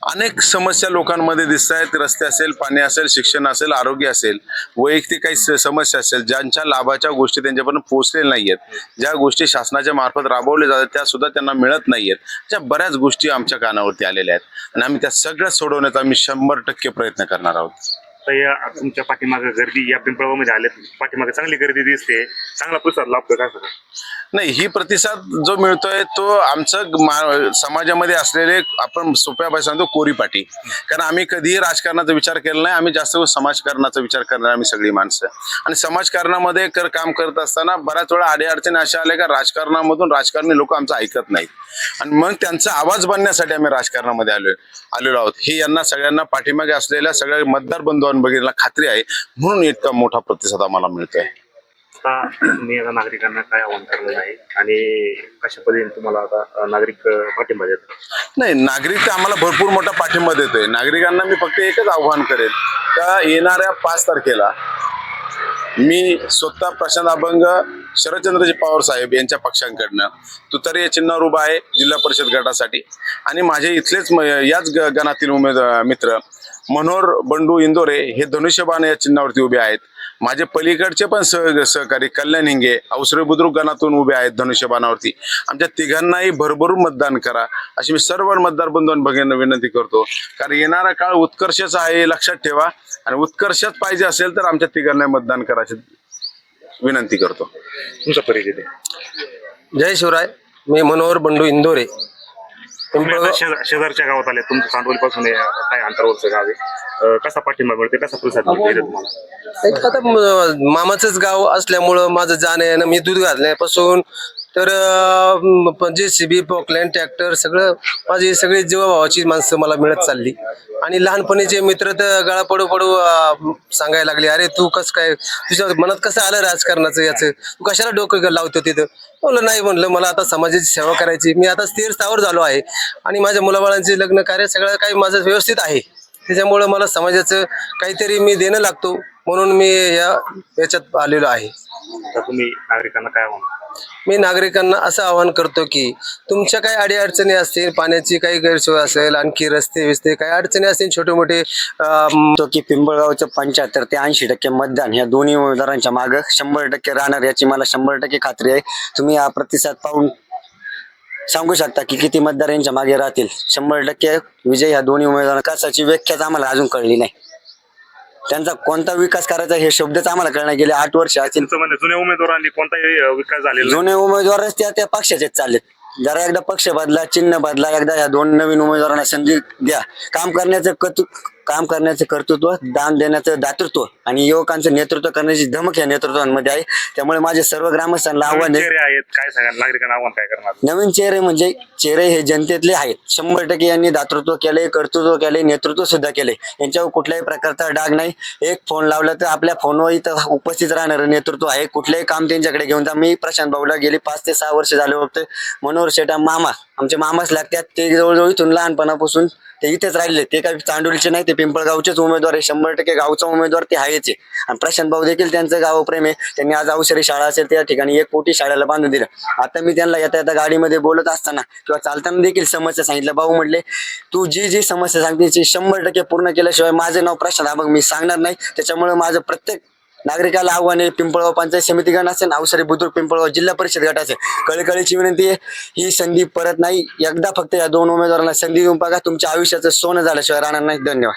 अनेक समस्या लोकांमध्ये दिसत आहेत. रस्ते असेल, पाणी असेल, शिक्षण असेल, आरोग्य असेल, वैयक्तिक काही समस्या असेल, ज्यांच्या लाभाच्या गोष्टी त्यांच्यापर्यंत पोहोचलेल्या नाहीयेत, ज्या गोष्टी शासनाच्या मार्फत राबवल्या जातात त्या सुद्धा त्यांना मिळत नाहीयेत, त्या बऱ्याच गोष्टी आमच्या कानावरती आलेल्या आहेत आणि आम्ही त्या सगळ्या सोडवण्याचा आम्ही 100% प्रयत्न करणार आहोत. तर या तुमच्या पाठीमागे गर्दी या पिंपळगावमध्ये आले, पाठीमागे चांगली गर्दी दिसते, चांगला प्रतिसाद लाभतो काय सगळं? नाही, ही प्रतिसाद जो मिळतोय तो आमचं समाजामध्ये असलेले, आपण सोप्या भाषेत सांगतो, कोरी पाटी. कारण आम्ही कधीही राजकारणाचा विचार केला नाही. आम्ही जास्त समाजकारणाचा विचार करणार आम्ही सगळी माणसं. आणि समाजकारणामध्ये काम करत असताना बऱ्याच वेळा अडीअडचणी अशा आल्या का राजकारणामधून राजकारणी लोक आमचं ऐकत नाहीत आणि मग त्यांचा आवाज बनण्यासाठी आम्ही राजकारणामध्ये आलेलो आहोत. हे यांना सगळ्यांना पाठीमागे असलेल्या सगळ्या मतदार बंधूंना बघितला खात्री आहे, म्हणून इतका मोठा प्रतिसाद आम्हाला मिळतोय. तुम्ही आता नागरिकांना काय आवाहन करणार आहे आणि कशा पद्धतीने तुम्हाला आता नागरिक पाठिंबा देतात? नाही, नागरिक आम्हाला भरपूर मोठा पाठिंबा देतोय. नागरिकांना मी फक्त एकच आव्हान करेन का येणाऱ्या 5 तारखेला मी स्वतः प्रशांत अभंग, शरदचंद्रजी पवार साहेब यांच्या पक्षांकडनं तुतारी या चिन्हावर उभा आहे जिल्हा परिषद गटासाठी आणि माझे इथलेच याच गणातील मित्र मनोहर बंडू इंदोरे हे धनुष्यबाण या चिन्हावरती उभे आहेत. माझे पलीकडचे पण सहकारी कल्याण हिंगे औसरे बुद्रुक गणातून उभे आहेत धनुष्यबाणावरती. आमच्या तिघांनाही भरभरून मतदान करा अशी मी सर्व मतदार बंधूंना विनंती करतो. कारण येणारा काळ उत्कर्षाचा आहे हे लक्षात ठेवा आणि उत्कर्षात पाहिजे असेल तर आमच्या तिघांना मतदान करायची विनंती करतो. तुमचा परिचय द्या. जय शिवराय. मी मनोहर बंडू इंदोरे. शेजारच्या गावात आले, तुमचं चांदोली पासून काय अंतरावरचं गाव आहे, कसा पाठिंबा मिळते, कसा प्रतिसाद मिळते तुम्हाला? आता मामाचंच गाव असल्यामुळं माझं जाणं येणं, मी दूध घालण्यापासून तर JCB, पोकलँड, ट्रॅक्टर सगळं माझी सगळी जीवाभावाची माणसं मला मिळत चालली आणि लहानपणीचे मित्र तर गळा पडू सांगायला लागले, अरे तू कसं काय, तुझ्या मनात कसं आलं राजकारणाचं, याचं तू कशाला डोकं लावतो तिथं? बोललं नाही, म्हणलं मला आता समाजाची सेवा करायची, मी आता स्थिर स्थावर झालो आहे आणि माझ्या मुलाबाळांचे लग्न कार्य सगळं काही माझं व्यवस्थित आहे, त्याच्यामुळं मला समाजाचं काहीतरी मी देणं लागतो म्हणून मी याच्यात आलेलो आहे. तर तुम्ही नागरिकांना काय आव्हान? मी नागरिकांना असं आवाहन करतो की तुमच्या काही अडीअडचणी असतील, पाण्याची काही गैरसोय असेल, आणखी रस्ते काही अडचणी असतील छोटे मोठे, तो की पिंपळगावचं 75 ते 80% मतदान या दोन्ही उमेदवारांच्या मागं 100% राहणार याची मला 100% खात्री आहे. तुम्ही हा प्रतिसाद पाहून सांगू शकता की किती मतदार यांच्या मागे राहतील. 100% विजय ह्या दोन्ही उमेदवारांना. विकासाची व्याख्याच आम्हाला अजून कळली नाही, त्यांचा कोणता विकास करायचा हे शब्दच आम्हाला कळणार. गेले 8 वर्ष असतील. जुन्या उमेदवारांनी कोणताही विकास झालेला? जुने उमेदवारच त्या पक्षाचेच चाललेत. जरा एकदा पक्ष बदला, चिन्ह बदला, एकदा ह्या 2 नवीन उमेदवारांना संधी द्या. काम करण्याचं कर्तृत्व, दान देण्याचं दातृत्व आणि युवकांचं नेतृत्व करण्याची धमक या नेतृत्वांमध्ये आहे. त्यामुळे माझे सर्व ग्रामस्थांना आव्हान आहे. काय सांगा नागरिकांना आव्हान काय करणार? नवीन चेहरे म्हणजे चेहरे हे जनतेतले आहेत. 100% यांनी दातृत्व केले, कर्तृत्व केले, नेतृत्व सुद्धा केले. यांच्यावर कुठल्याही प्रकारचा डाग नाही. एक फोन लावला तर आपल्या फोनवर इथं उपस्थित राहणारं नेतृत्व आहे. कुठलेही काम त्यांच्याकडे घेऊन जा. मी प्रशांत भाऊला गेली 5 ते 6 वर्ष झाले होते. मनोहर शेटा मामा, आमचे मामाच लागतात. ते जवळजवळ इथून लहानपणापासून ते इथेच राहिले. ते काही चांडोलीचे नाही, ते पिंपळगावचेच उमेदवार आहे. 100% गावचा उमेदवार ते आहेच. आणि प्रशांत भाऊ देखील त्यांचं गावप्रेम आहे. त्यांनी आज अवसरी शाळा असेल त्या ठिकाणी 1 कोटी शाळेला बांधून दिलं. आता मी त्यांना येता गाडीमध्ये बोलत असताना किंवा चालताना देखील समस्या सांगितलं. भाऊ म्हटले, तू जी समस्या सांगते 100% पूर्ण केल्याशिवाय माझं नाव प्रशांत मग मी सांगणार नाही. त्याच्यामुळे माझं प्रत्येक नागरिकाला आव्हान आहे. पिंपळगाव पंचायत समिती गण असेल, औसरी बुद्रुक पिंपळगाव जिल्हा परिषद गट असेल, कळकळीची विनंती आहे, ही संधी परत नाही. एकदा फक्त या 2 उमेदवारांना संधी देऊन बघा. तुमच्या आयुष्याचं सोनं झाल्याशिवाय राहणार नाही. धन्यवाद.